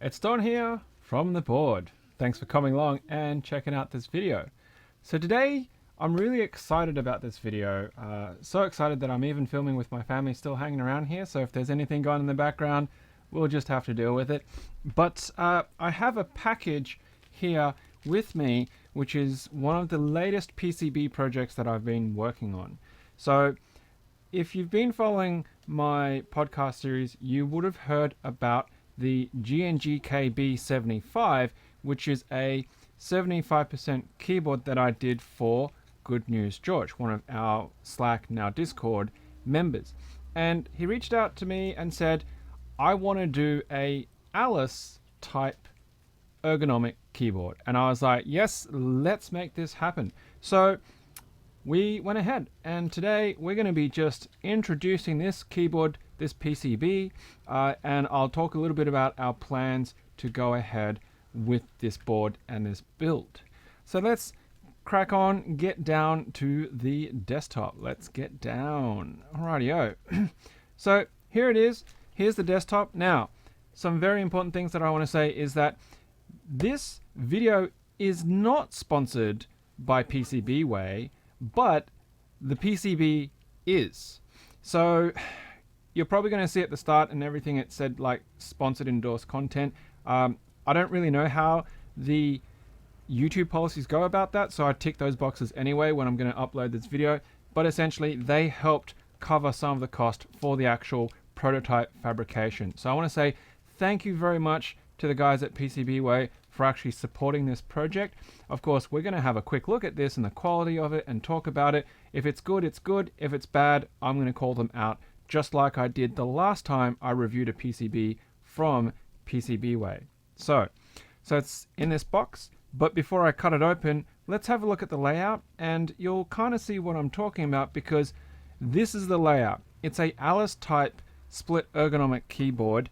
It's Don here from the board. Thanks for coming along and checking out this video. So today I'm really excited about this video. So excited that I'm even filming with my family still hanging around here. So if there's anything going in the background, we'll just have to deal with it. But I have a package here with me, which is one of the latest PCB projects that I've been working on. So if you've been following my podcast series, you would have heard about the GNGKB75, which is a 75% keyboard that I did for Good News George, one of our Slack, now Discord members. And he reached out to me and said, I want to do a Alice type ergonomic keyboard. And I was like, yes, let's make this happen. So we went ahead, and today we're going to be just introducing this keyboard, this PCB, and I'll talk a little bit about our plans to go ahead with this board and this build. So let's crack on, get down to the desktop. Let's get down. Alrighty-o. So here it is. Here's the desktop. Now, some very important things that I want to say is that this video is not sponsored by PCBWay, but the PCB is. So you're probably going to see at the start and everything it said like sponsored endorsed content. I don't really know how the YouTube policies go about that, so I tick those boxes anyway when I'm going to upload this video. But essentially they helped cover some of the cost for the actual prototype fabrication. So I want to say thank you very much to the guys at PCBWay for actually supporting this project. Of course, we're going to have a quick look at this and the quality of it and talk about it. If it's good, it's good. If it's bad, I'm going to call them out, just like I did the last time I reviewed a PCB from PCBWay. So it's in this box, but before I cut it open, let's have a look at the layout, and you'll kind of see what I'm talking about, because this is the layout. It's a Alice type split ergonomic keyboard,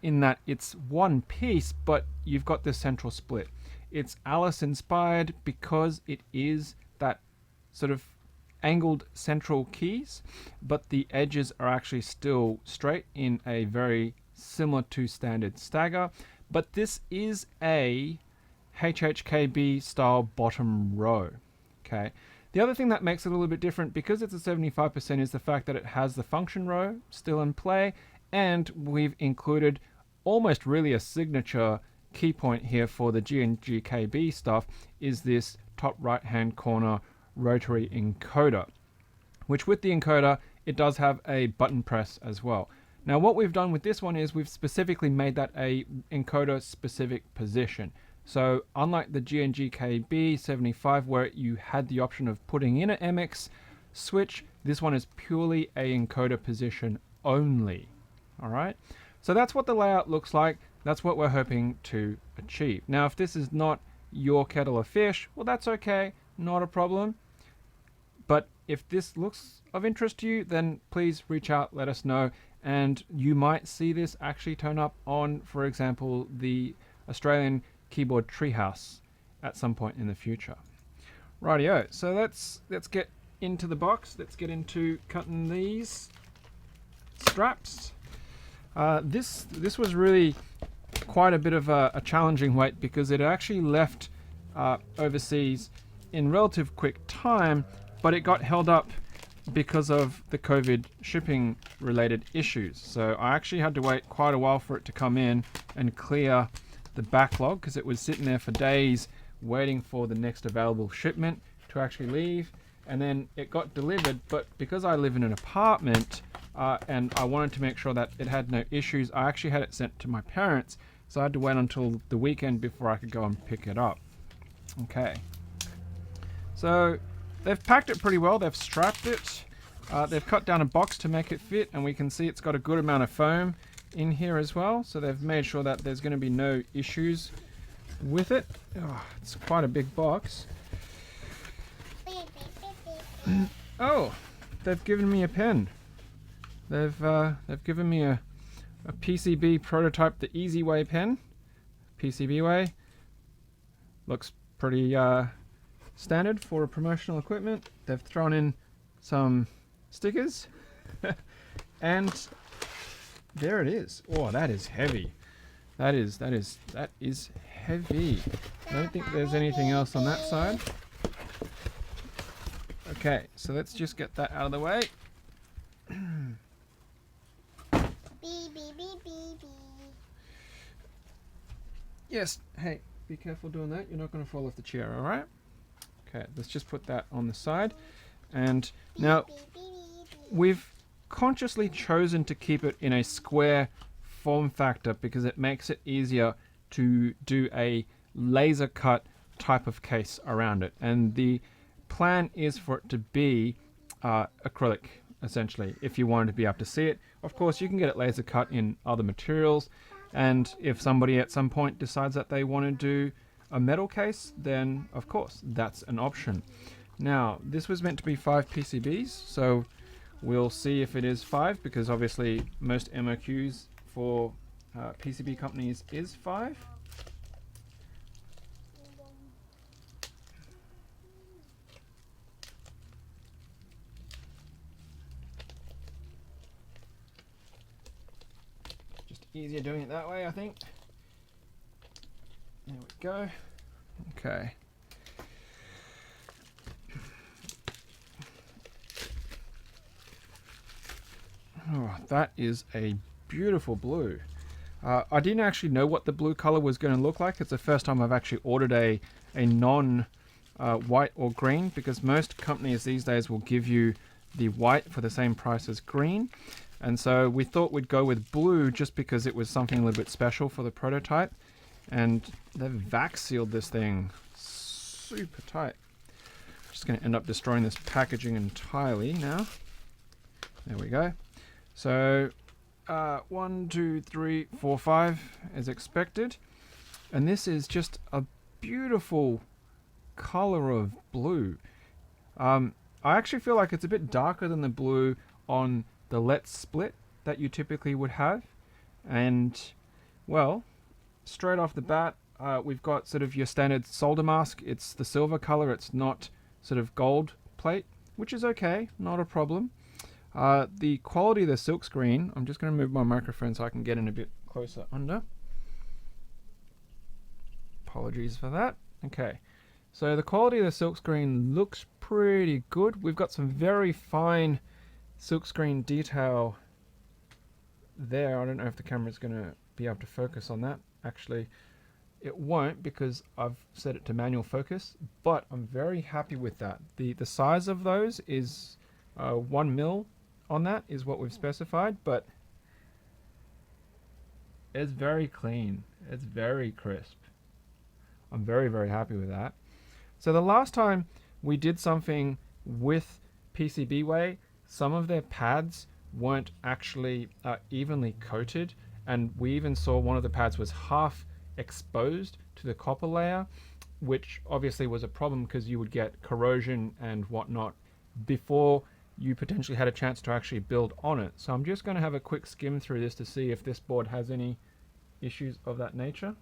in that it's one piece, but you've got this central split. It's Alice inspired because it is that sort of angled central keys, but the edges are actually still straight in a very similar to standard stagger. But this is a HHKB style bottom row. Okay. The other thing that makes it a little bit different, because it's a 75%, is the fact that it has the function row still in play, and we've included almost really a signature key point here for the GNGKB stuff, is this top right hand corner rotary encoder, which with the encoder, it does have a button press as well. Now what we've done with this one is we've specifically made that a encoder specific position. So unlike the GNGKB75 where you had the option of putting in an MX switch, this one is purely a encoder position only. All right, so that's what the layout looks like. That's what we're hoping to achieve. Now, if this is not your kettle of fish, well, that's okay, not a problem. But if this looks of interest to you, then please reach out, let us know, and you might see this actually turn up on, for example, the Australian Keyboard Treehouse at some point in the future. Rightio, so let's get into the box. Let's get into cutting these straps. This was really quite a bit of a challenging wait, because it actually left overseas in relative quick time, but it got held up because of the COVID shipping related issues. So I actually had to wait quite a while for it to come in and clear the backlog, because it was sitting there for days waiting for the next available shipment to actually leave. And then it got delivered, but because I live in an apartment, and I wanted to make sure that it had no issues, I actually had it sent to my parents, so I had to wait until the weekend before I could go and pick it up. Okay, so they've packed it pretty well. They've strapped it, they've cut down a box to make it fit, and we can see it's got a good amount of foam in here as well, so they've made sure that there's going to be no issues with it. Oh, it's quite a big box. Oh, they've given me a pen. They've given me a PCB prototype, the EasyWay pen. PCBWay. Looks pretty standard for promotional equipment. They've thrown in some stickers. And there it is. Oh, that is heavy. That is heavy. I don't think there's anything else on that side. Okay, so let's just get that out of the way. Yes, hey, be careful doing that. You're not going to fall off the chair, all right? Okay, let's just put that on the side. And now we've consciously chosen to keep it in a square form factor because it makes it easier to do a laser cut type of case around it. And the plan is for it to be acrylic, essentially, if you wanted to be able to see it. Of course, you can get it laser cut in other materials. And if somebody at some point decides that they want to do a metal case, then of course that's an option. Now, this was meant to be 5 PCBs, so we'll see if it is 5, because obviously most MOQs for PCB companies is 5. Easier doing it that way, I think. There we go. Okay. Oh, that is a beautiful blue. I didn't actually know what the blue color was going to look like. It's the first time I've actually ordered a non white or green, because most companies these days will give you the white for the same price as green. And so we thought we'd go with blue just because it was something a little bit special for the prototype. And they've vac sealed this thing super tight. Just going to end up destroying this packaging entirely now. There we go. So 1, 2, 3, 4, 5 as expected. And this is just a beautiful color of blue. I actually feel like it's a bit darker than the blue on the Let's Split that you typically would have. And well, straight off the bat, we've got sort of your standard solder mask. It's the silver color, it's not sort of gold plate, which is okay, not a problem. The quality of the silkscreen, I'm just going to move my microphone so I can get in a bit closer under. Apologies for that. Okay, so the quality of the silkscreen looks pretty good. We've got some very fine silkscreen detail there. I don't know if the camera's going to be able to focus on that. Actually, it won't, because I've set it to manual focus, but I'm very happy with that. The size of those is 1 mil on that is what we've specified, but it's very clean. It's very crisp. I'm very, very happy with that. So the last time we did something with PCBWay, some of their pads weren't actually evenly coated, and we even saw one of the pads was half exposed to the copper layer, which obviously was a problem because you would get corrosion and whatnot before you potentially had a chance to actually build on it. So I'm just going to have a quick skim through this to see if this board has any issues of that nature.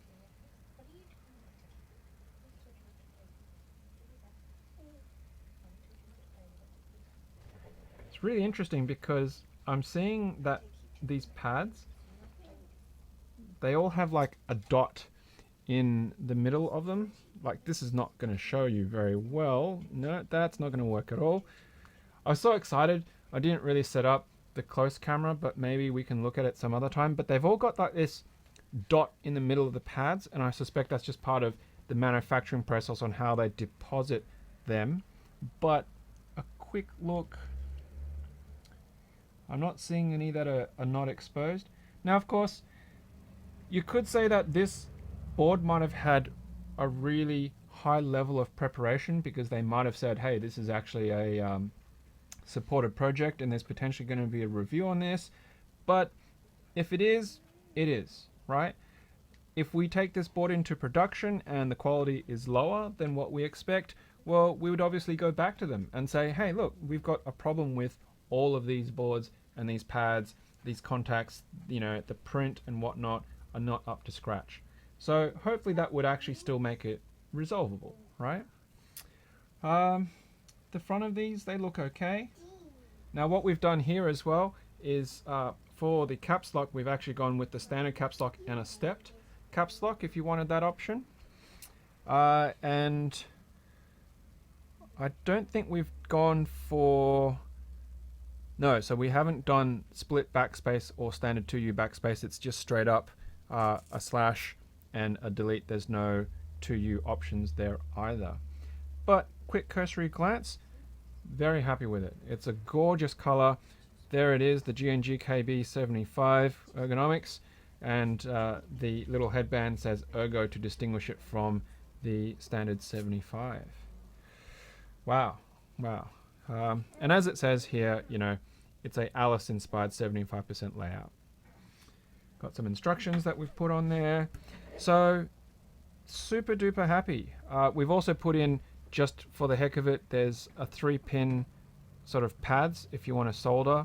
It's really interesting because I'm seeing that these pads, they all have like a dot in the middle of them. Like, this is not going to show you very well. No, that's not going to work at all. I was so excited. I didn't really set up the close camera, but maybe we can look at it some other time. But they've all got like this dot in the middle of the pads, and I suspect that's just part of the manufacturing process on how they deposit them. But a quick look, I'm not seeing any that are not exposed. Now, of course, you could say that this board might have had a really high level of preparation, because they might have said, hey, this is actually a supported project and there's potentially going to be a review on this. But if it is, it is, right? If we take this board into production and the quality is lower than what we expect, well, we would obviously go back to them and say, hey, look, we've got a problem with all of these boards and these pads, these contacts, you know, the print and whatnot are not up to scratch. So hopefully that would actually still make it resolvable, right? The front of these, they look okay. Now what we've done here as well is for the caps lock, we've actually gone with the standard caps lock and a stepped. caps lock if you wanted that option. And I don't think we've gone for... No, so we haven't done split backspace or standard 2U backspace. It's just straight up a slash and a delete. There's no 2U options there either. But quick cursory glance, very happy with it. It's a gorgeous color. There it is, the GNGKB75 ergonomics, and the little headband says Ergo to distinguish it from the standard 75. Wow. And as it says here, you know, it's a Alice inspired 75% layout. Got some instructions that we've put on there. So super duper happy. We've also put in, just for the heck of it, there's a 3-pin sort of pads if you want to solder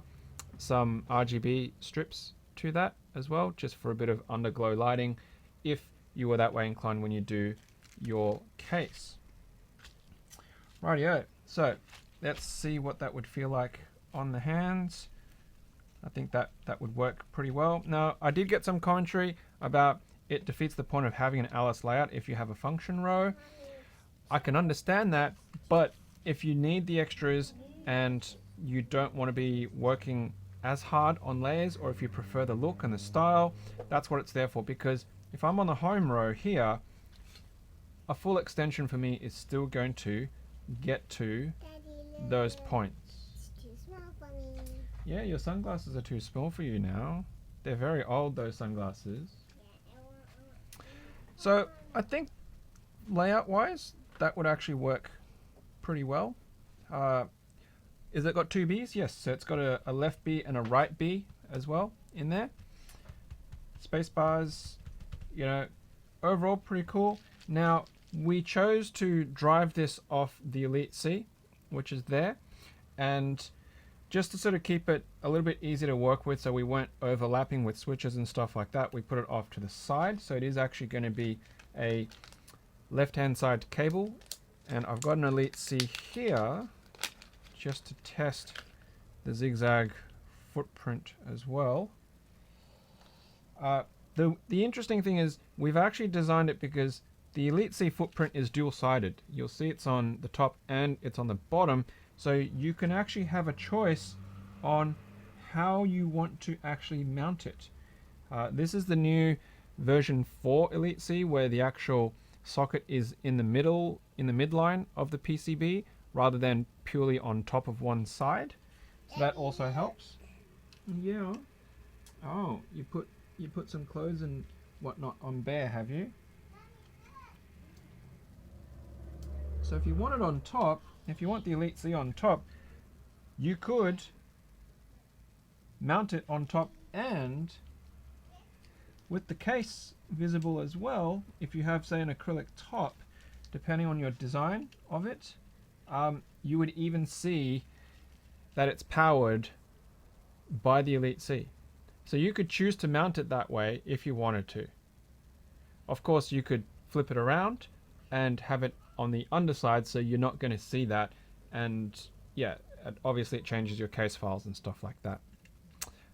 some RGB strips to that as well, just for a bit of underglow lighting if you were that way inclined when you do your case. Rightio, so let's see what that would feel like on the hands. I think that would work pretty well. Now, I did get some commentary about it defeats the point of having an Alice layout if you have a function row. I can understand that, but if you need the extras and you don't want to be working as hard on layers, or if you prefer the look and the style, that's what it's there for. Because if I'm on the home row here, a full extension for me is still going to get to those points. Yeah, your sunglasses are too small for you now. They're very old, those sunglasses. So I think layout wise, that would actually work pretty well. Is it got 2 Bs? Yes, so it's got a left B and a right B as well in there. Space bars, you know, overall pretty cool. Now, we chose to drive this off the Elite C, which is there, and just to sort of keep it a little bit easier to work with, so we weren't overlapping with switches and stuff like that, we put it off to the side. So it is actually going to be a left-hand side cable, and I've got an Elite C here just to test the zigzag footprint as well. The interesting thing is we've actually designed it because the Elite C footprint is dual-sided. You'll see it's on the top and it's on the bottom, so you can actually have a choice on how you want to actually mount it. This is the new version 4 Elite C, where the actual socket is in the middle, in the midline of the PCB, rather than purely on top of one side. So that also helps. Yeah. Oh, you put some clothes and whatnot on Bear, have you? So if you want it on top, if you want the Elite C on top, you could mount it on top, and with the case visible as well, if you have, say, an acrylic top, depending on your design of it, you would even see that it's powered by the Elite C. So you could choose to mount it that way if you wanted to. Of course, you could flip it around and have it on the underside, so you're not going to see that. And yeah, obviously it changes your case files and stuff like that.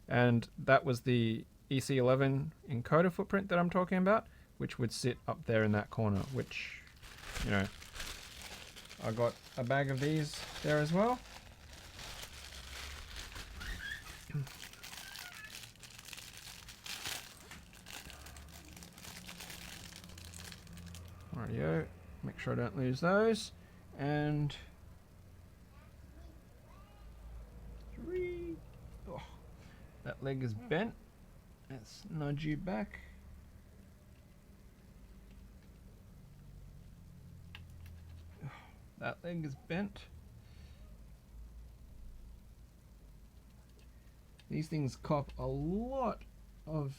And that was the EC11 encoder footprint that I'm talking about, which would sit up there in that corner, which, you know, I got a bag of these there as well. Rightio, make sure I don't lose those. And oh, that leg is bent. Let's nudge you back. That leg is bent. These things cop a lot of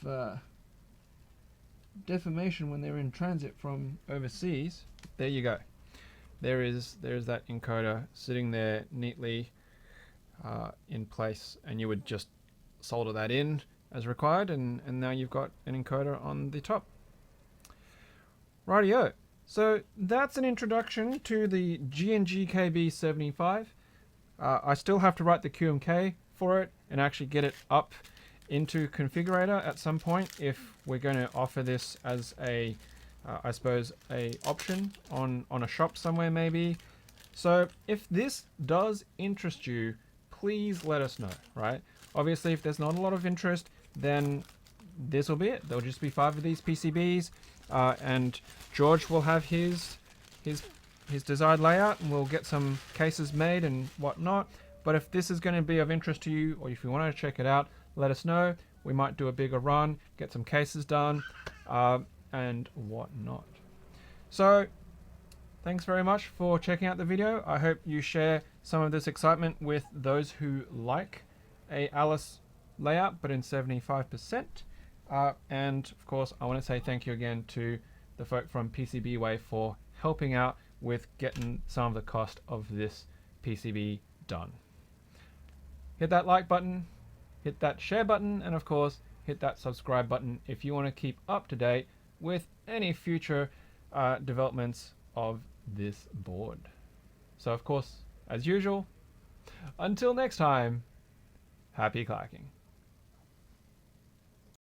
deformation when they're in transit from overseas. There you go. There's that encoder sitting there neatly in place, and you would just solder that in as required, and now you've got an encoder on the top. Rightio. So that's an introduction to the GNGKB75. I still have to write the QMK for it and actually get it up into configurator at some point if we're going to offer this as a I suppose a option on a shop somewhere maybe. So if this does interest you, please let us know, right? Obviously, if there's not a lot of interest, then this will be it. There'll just be 5 of these PCBs, and George will have his desired layout, and we'll get some cases made and whatnot. But if this is going to be of interest to you, or if you want to check it out, let us know. We might do a bigger run, get some cases done, and whatnot. So thanks very much for checking out the video. I hope you share some of this excitement with those who like a Alice layout, but in 75%. And of course, I want to say thank you again to the folk from PCBWay for helping out with getting some of the cost of this PCB done. Hit that like button, hit that share button, and of course, hit that subscribe button if you want to keep up to date with any future developments of this board. So of course, as usual, until next time, happy clacking.